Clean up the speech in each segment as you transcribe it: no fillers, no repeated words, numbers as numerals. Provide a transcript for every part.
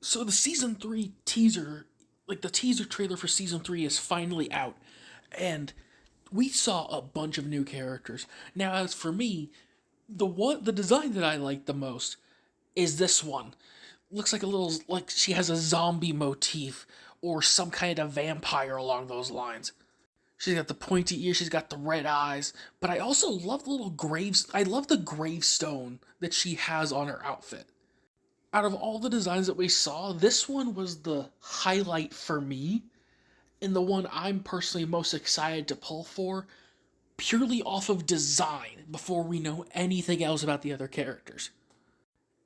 So the season 3 teaser, like the teaser trailer for season 3 is finally out, and we saw a bunch of new characters. Now, as for me, the design that I like the most is this one. Looks like a little, like she has a zombie motif or some kind of vampire along those lines. She's got the pointy ears, she's got the red eyes, but I also love the little graves. I love the gravestone that she has on her outfit. Out of all the designs that we saw, this one was the highlight for me, and the one I'm personally most excited to pull for, purely off of design before we know anything else about the other characters.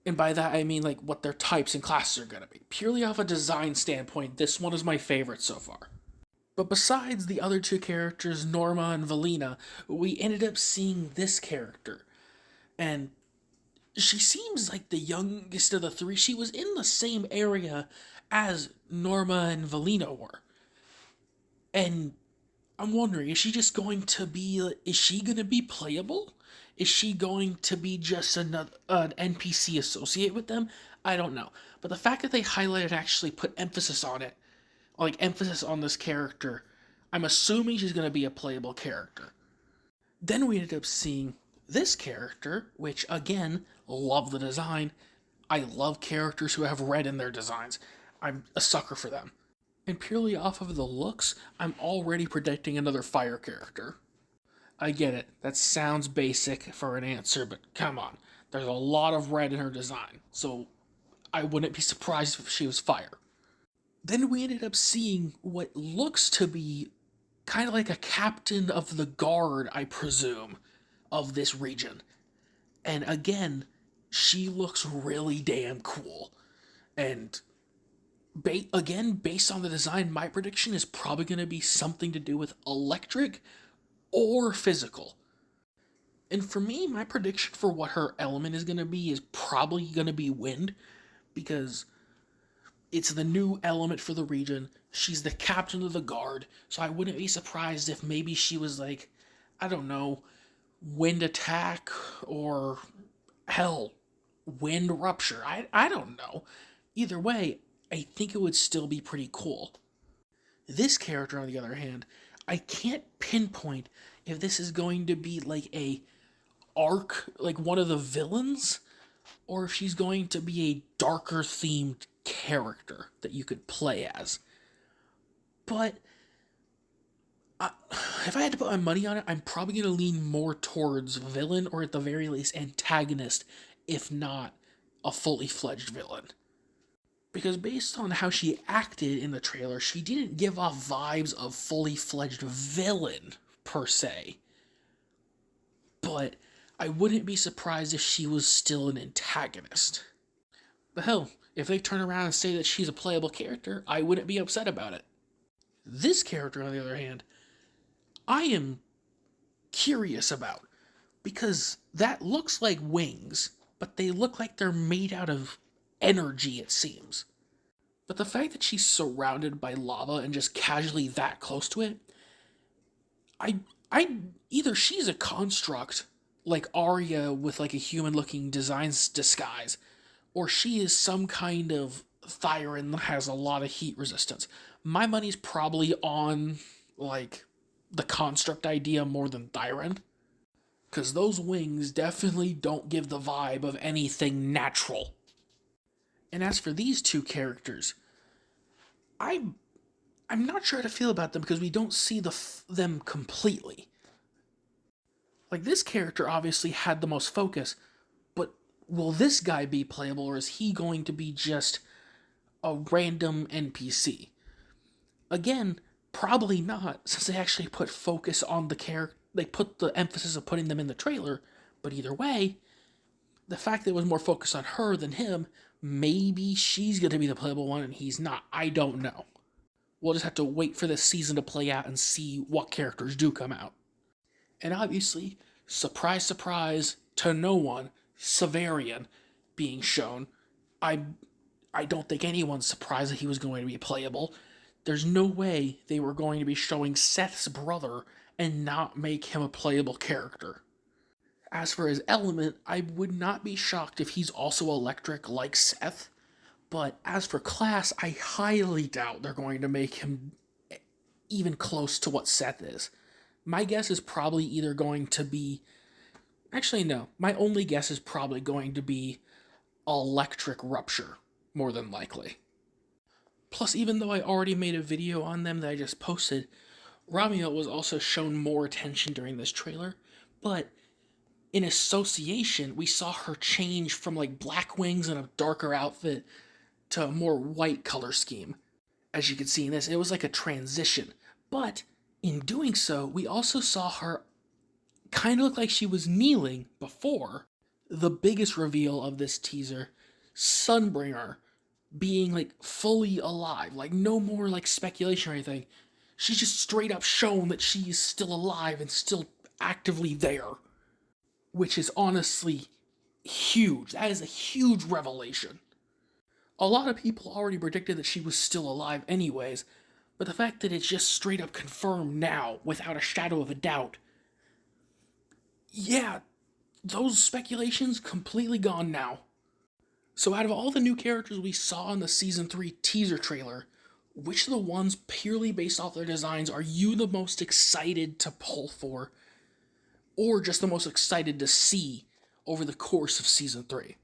And by that I mean like what their types and classes are going to be. Purely off a design standpoint, this one is my favorite so far. But besides the other two characters, Norma and Valina, we ended up seeing this character. And she seems like the youngest of the three. She was in the same area as Norma and Valina were. And I'm wondering, is she going to be playable? Is she going to be just an NPC associated with them? I don't know. But the fact that they highlighted actually put emphasis on it, like emphasis on this character, I'm assuming she's going to be a playable character. Then we ended up seeing this character, which again, love the design. I love characters who have red in their designs. I'm a sucker for them. And purely off of the looks, I'm already predicting another fire character. I get it, that sounds basic for an answer, but come on. There's a lot of red in her design, so I wouldn't be surprised if she was fire. Then we ended up seeing what looks to be kind of like a captain of the guard, I presume, of this region. And again, she looks really damn cool. And again, based on the design, my prediction is probably going to be something to do with electric or physical. And for me, my prediction for what her element is going to be is probably going to be wind, because it's the new element for the region. She's the captain of the guard, so I wouldn't be surprised if maybe she was like, I don't know, wind attack or hell, wind rupture. I don't know. Either way, I think it would still be pretty cool. This character, on the other hand, I can't pinpoint if this is going to be like a arc, like one of the villains, or if she's going to be a darker themed character that you could play as. But if I had to put my money on it, I'm probably going to lean more towards villain, or at the very least antagonist, if not a fully fledged villain. Because based on how she acted in the trailer, she didn't give off vibes of fully fledged villain, per se. But I wouldn't be surprised if she was still an antagonist. But hell, if they turn around and say that she's a playable character, I wouldn't be upset about it. This character, on the other hand, I am curious about, because that looks like wings, but they look like they're made out of energy, it seems. But the fact that she's surrounded by lava and just casually that close to it, I either she's a construct like Arya with like a human-looking disguise, or she is some kind of Thyran that has a lot of heat resistance. My money's probably on like the construct idea more than Thyran, because those wings definitely don't give the vibe of anything natural. And as for these two characters, I'm not sure how to feel about them because we don't see them completely. Like, this character obviously had the most focus, but will this guy be playable, or is he going to be just a random NPC? Again, probably not, since they actually put focus on the character. They put the emphasis of putting them in the trailer, but either way, the fact that it was more focused on her than him, maybe she's going to be the playable one and he's not. I don't know. We'll just have to wait for this season to play out and see what characters do come out. And obviously, surprise, surprise to no one, Severian being shown. I don't think anyone's surprised that he was going to be playable. There's no way they were going to be showing Seth's brother and not make him a playable character. As for his element, I would not be shocked if he's also electric like Seth, But as for Class, I highly doubt they're going to make him even close to what Seth is. My guess is probably either going to be. Actually, no. My only guess is probably going to be Electric Rupture, more than likely. Plus, even though I already made a video on them that I just posted, Ramia was also shown more attention during this trailer, but in association, we saw her change from like black wings and a darker outfit to a more white color scheme. As you can see in this, it was like a transition. But in doing so, we also saw her kind of look like she was kneeling before the biggest reveal of this teaser, Sunbringer being like fully alive, like no more like speculation or anything. She's just straight up shown that she is still alive and still actively there, which is honestly huge. That is a huge revelation. A lot of people already predicted that she was still alive anyways, but the fact that it's just straight up confirmed now, without a shadow of a doubt, yeah, those speculations completely gone now. So out of all the new characters we saw in the Season 3 teaser trailer, which of the ones purely based off their designs are you the most excited to pull for, or just the most excited to see over the course of Season 3?